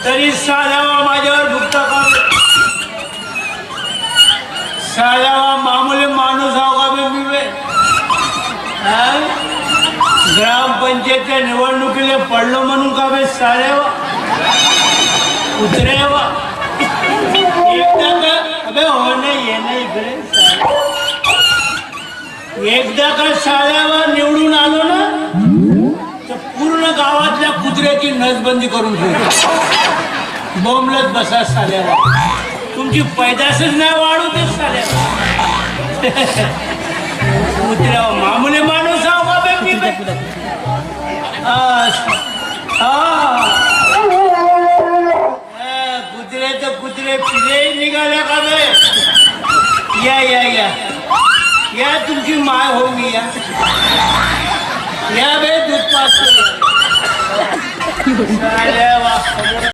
तरी साधावा माझ्यावर भुकता का साधावा मामूली माणूस आहो का मी ग्रामपंचायतच्या निवडणुकीला पडलो म्हणून का बे साऱ्यावा उतरेवा एकदा का अबे हो नाही ये नाही इकडे एकदा का साऱ्यावा निवडून आलो ना तर पूर्ण गावातल्या कुत्र्याची नसबंदी करून ठेवतो बोंबलत बसा साऱ्यावा तुमची पैदासच नाही वाढू दे साऱ्यावा कुत्र्यावा मामूली माणूस आहो का बे मी कुत्रे तर कुत्रे पिले निघाल्या का बे या या या या तुमची माय हो मी या बे दूध पास